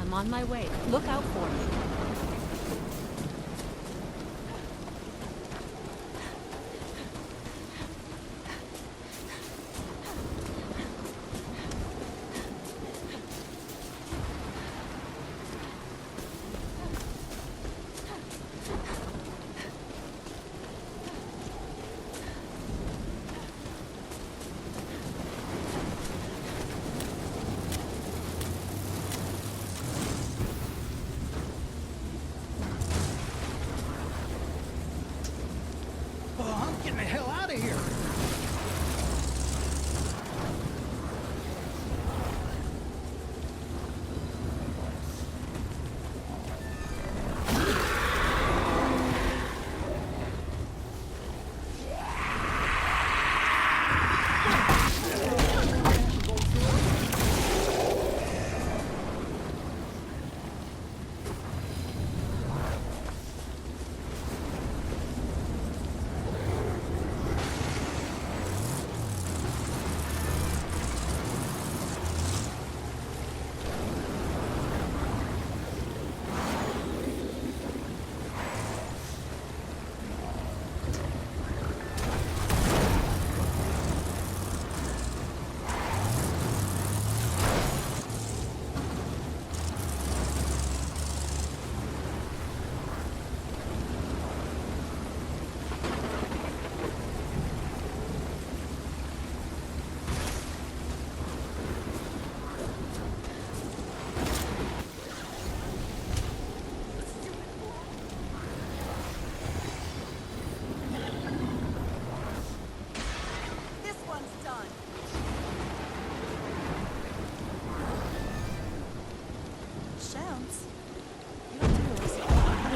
I'm on my way. Look out for me. Get the hell out of here!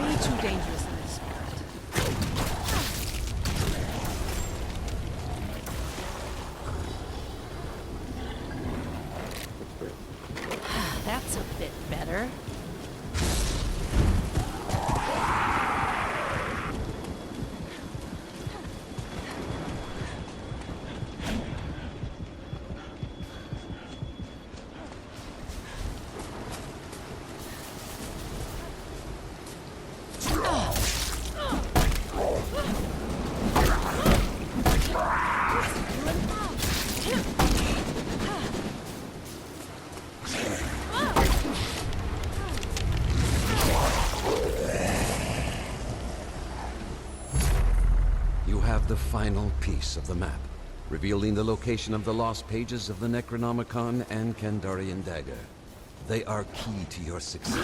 Way too dangerous in this spot. That's a bit better. The final piece of the map, revealing the location of the lost pages of the Necronomicon and Kandarian dagger. They are key to your success.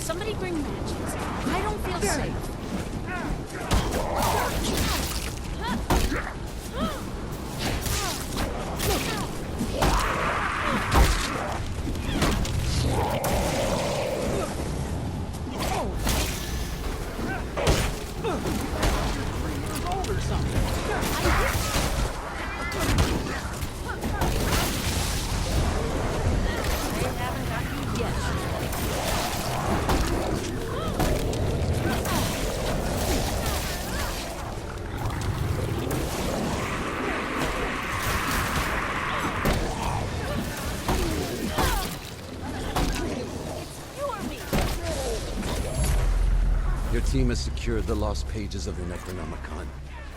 Somebody bring matches. I don't feel safe. Your team has secured the lost pages of the Necronomicon,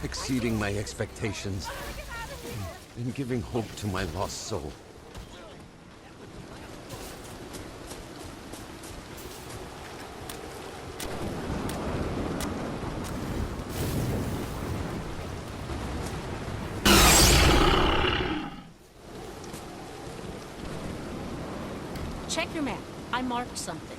exceeding my expectations and giving hope to my lost soul. Check your map. I marked something.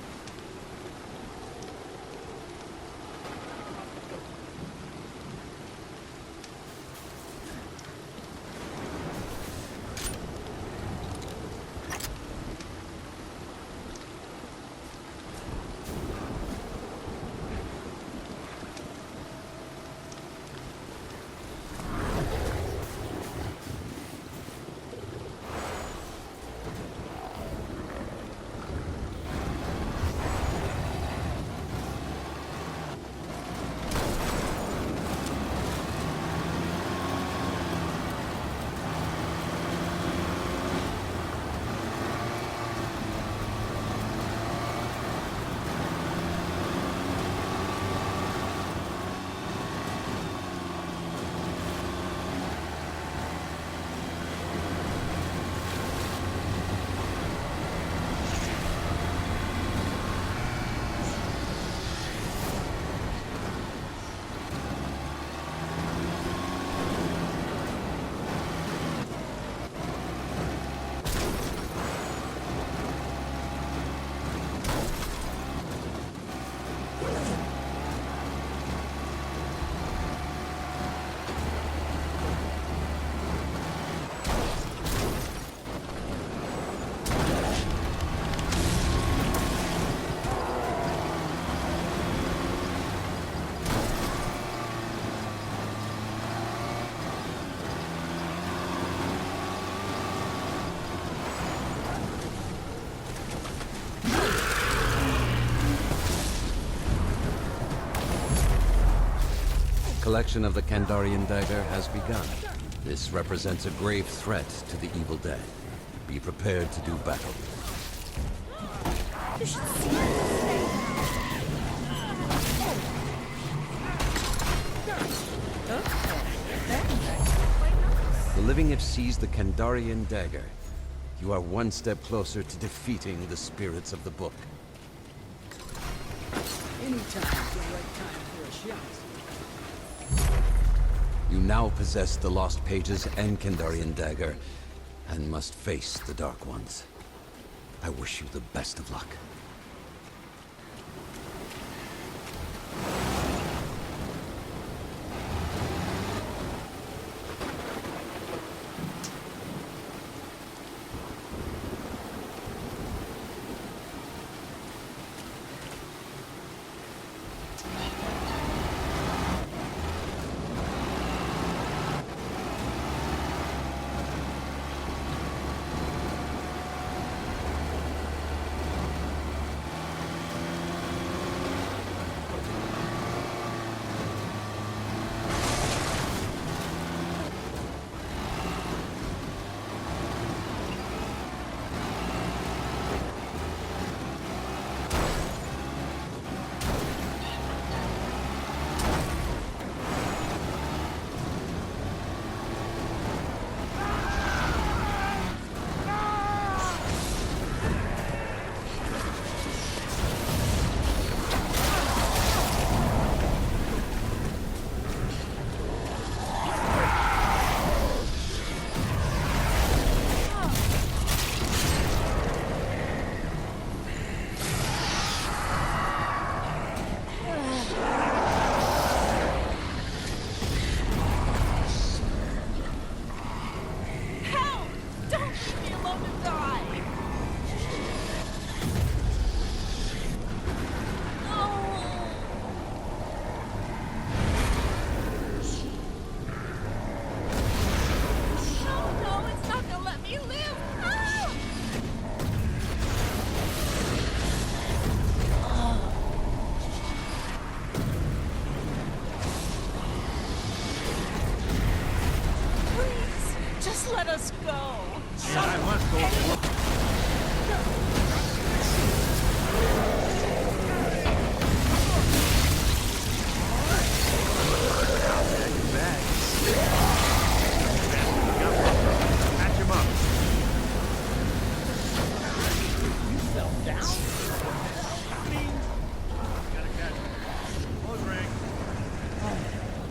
collection of the Kandarian dagger has begun. This represents a grave threat to the evil dead. Be prepared to do battle. You should see it. The living have seized the Kandarian dagger. You are one step closer to defeating the spirits of the book. Anytime's the right time for a shot. You now possess the lost pages and Kandarian dagger, and must face the Dark Ones. I wish you the best of luck. Let us go.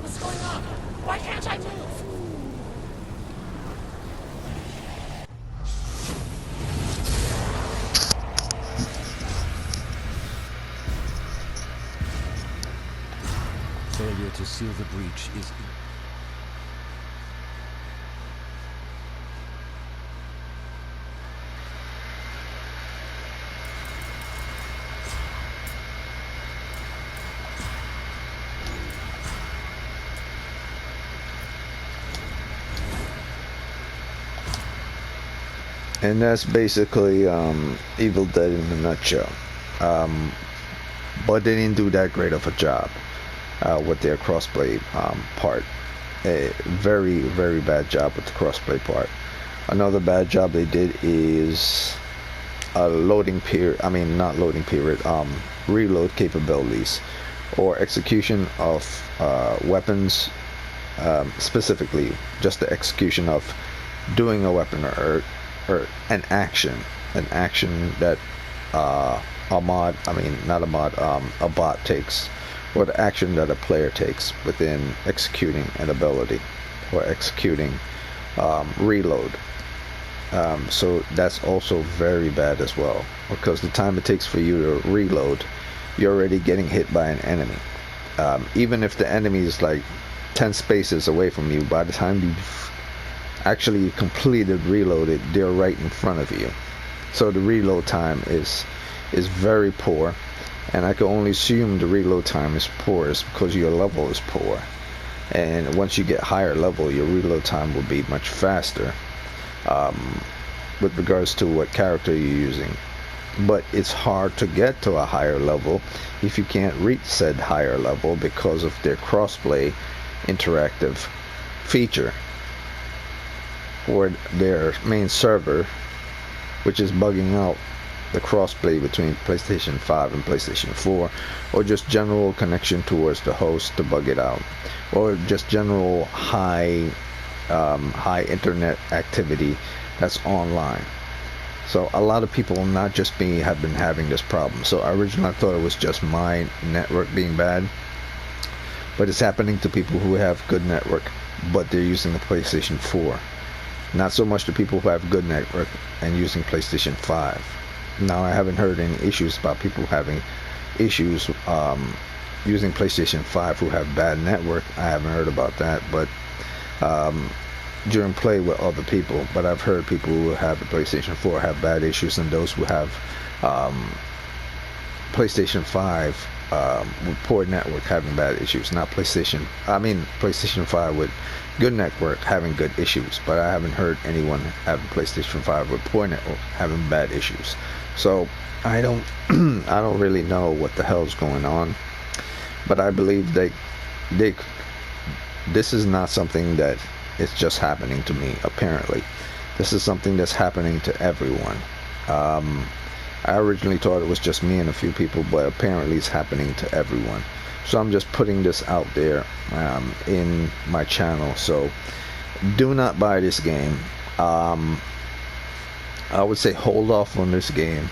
What's going on? Why can't I move? Failure to seal the breach is... And that's basically Evil Dead in a nutshell. But they didn't do that great of a job with their crossplay part. A very, very bad job with the crossplay part. Another bad job they did is loading period. I mean, not loading period. Reload capabilities or execution of weapons. Specifically, just the execution of doing a weapon or an action that a bot takes, or the action that a player takes within executing an ability or executing reload. So that's also very bad as well, because the time it takes for you to reload, you're already getting hit by an enemy. Even if the enemy is like 10 spaces away from you, by the time you've actually completed reloaded, they're right in front of you. So the reload time is very poor, and I can only assume the reload time is poor is because your level is poor, and once you get higher level, your reload time will be much faster with regards to what character you're using. But it's hard to get to a higher level if you can't reach said higher level because of their crossplay interactive feature for their main server, which is bugging out the crossplay between PlayStation 5 and PlayStation 4, or just general connection towards the host to bug it out, or just general high internet activity that's online. So a lot of people, not just me, have been having this problem. So originally I thought it was just my network being bad, but it's happening to people who have good network, but they're using the PlayStation 4. Not so much the people who have good network and using PlayStation 5. Now, I haven't heard any issues about people having issues using PlayStation 5 who have bad network. I haven't heard about that, but during play with other people. But I've heard people who have the PlayStation 4 have bad issues, and those who have PlayStation 5 with poor network having bad issues. Not PlayStation 5 with good network having good issues, but I haven't heard anyone having PlayStation 5 with poor network having bad issues. So I don't I don't really know what the hell's going on, but I believe this is not something that is just happening to me. Apparently this is something that's happening to everyone. I originally thought it was just me and a few people, but apparently it's happening to everyone. So I'm just putting this out there in my channel. So do not buy this game. I would say hold off on this game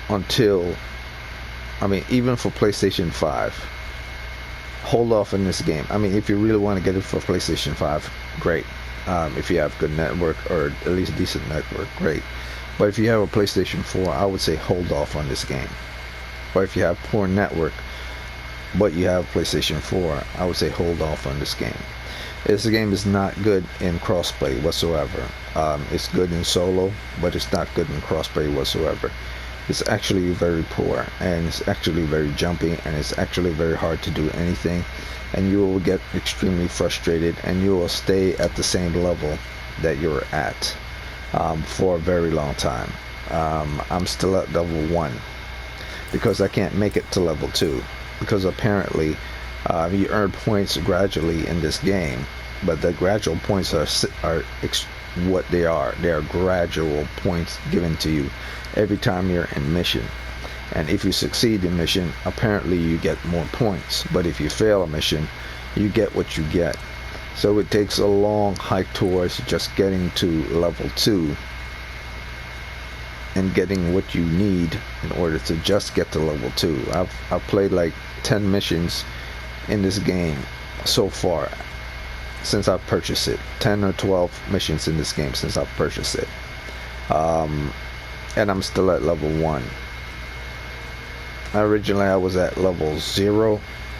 until, even for PlayStation 5, hold off on this game. If you really want to get it for PlayStation 5, great. If you have good network, or at least decent network, great. But if you have a PlayStation 4, I would say hold off on this game. Or if you have poor network, but you have PlayStation 4, I would say hold off on this game. This game is not good in crossplay whatsoever. It's good in solo, but it's not good in crossplay whatsoever. It's actually very poor, and it's actually very jumpy, and it's actually very hard to do anything, and you will get extremely frustrated, and you will stay at the same level that you're at for a very long time. I'm still at level 1 because I can't make it to level 2, because apparently you earn points gradually in this game, but the gradual points are what they are. They are gradual points given to you every time you're in mission, and if you succeed in mission, apparently you get more points, but if you fail a mission, you get what you get. So it takes a long hike towards just getting to level 2 and getting what you need in order to just get to level 2. I've played like 10 missions in this game so far since I've purchased it. 10 or 12 missions in this game since I've purchased it. And I'm still at level 1. Originally I was at level 0,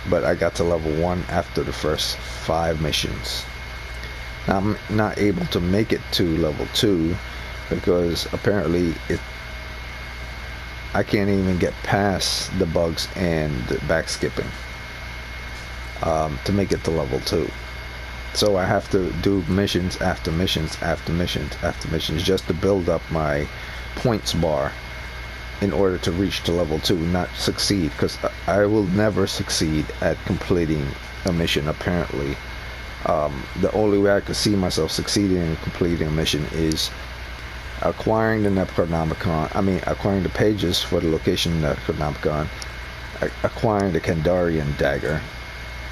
but I got to level 1 after the first 5 missions. Now, I'm not able to make it to level 2 because apparently I can't even get past the bugs and the back skipping to make it to level 2. So I have to do missions after missions after missions after missions just to build up my points bar in order to reach to level 2, not succeed, because I will never succeed at completing a mission. Apparently the only way I could see myself succeeding in completing a mission is acquiring the Necronomicon, acquiring the pages for the location of Necronomicon, acquiring the Kandarian dagger,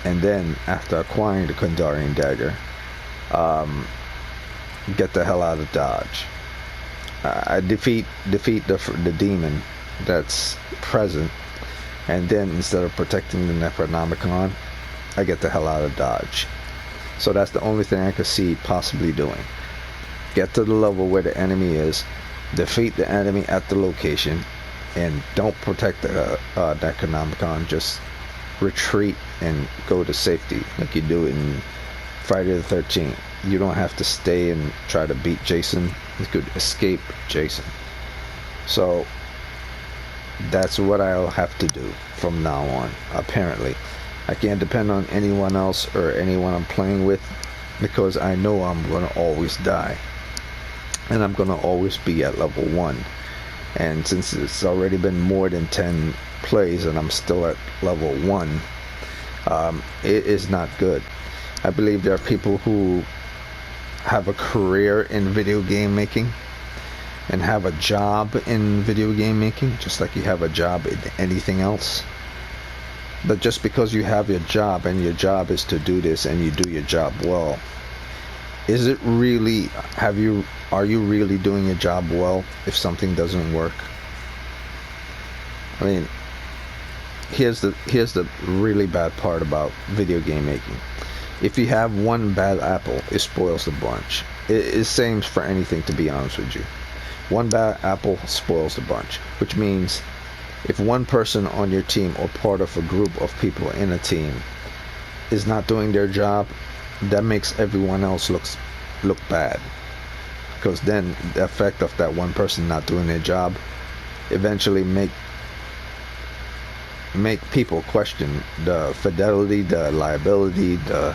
and then after acquiring the Kandarian dagger, get the hell out of Dodge. I defeat the demon that's present, and then instead of protecting the Necronomicon, I get the hell out of Dodge. So that's the only thing I could see possibly doing. Get to the level where the enemy is, defeat the enemy at the location, and don't protect the Necronomicon. Just retreat and go to safety like you do in Friday the 13th. You don't have to stay and try to beat Jason. You could escape Jason. So that's what I'll have to do from now on. Apparently I can't depend on anyone else or anyone I'm playing with, because I know I'm gonna always die, and I'm gonna always be at level 1. And since it's already been more than 10 plays and I'm still at level 1, it is not good. I believe there are people who have a career in video game making and have a job in video game making, just like you have a job in anything else. But just because you have your job and your job is to do this and you do your job well, is it really, are you really doing your job well if something doesn't work? I mean, here's the really bad part about video game making. If you have one bad apple, it spoils the bunch. It same for anything, to be honest with you. One bad apple spoils the bunch, which means if one person on your team or part of a group of people in a team is not doing their job, that makes everyone else look bad. Because then the effect of that one person not doing their job eventually make people question the fidelity, the liability, the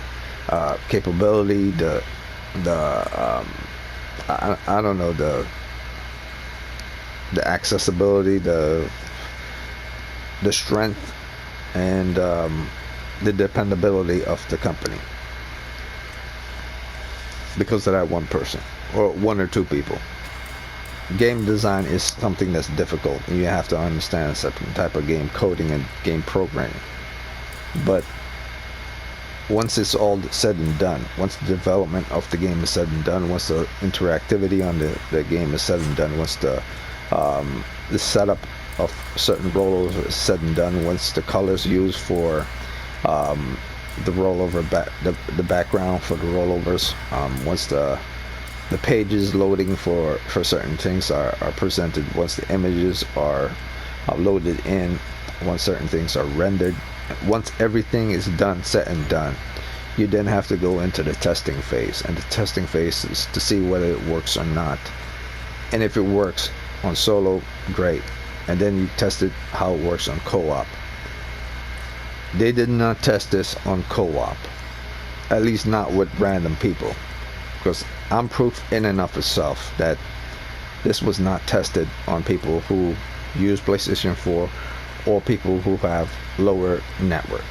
capability, I don't know, the accessibility, the strength, and the dependability of the company because of that one person or one or two people. Game design is something that's difficult, and you have to understand a certain type of game coding and game programming. But once it's all said and done, once the development of the game is said and done, once the interactivity on the game is said and done, once the setup of certain rollovers is said and done, once the colors used for the rollover the background for the rollovers, once the pages loading for certain things are presented, once the images are loaded in, once certain things are rendered, once everything is done, set and done, you then have to go into the testing phase. And the testing phase is to see whether it works or not. And if it works on solo, great. And then you test it how it works on co-op. They did not test this on co-op, at least not with random people, because I'm proof in and of itself that this was not tested on people who use PlayStation 4 or people who have lower network.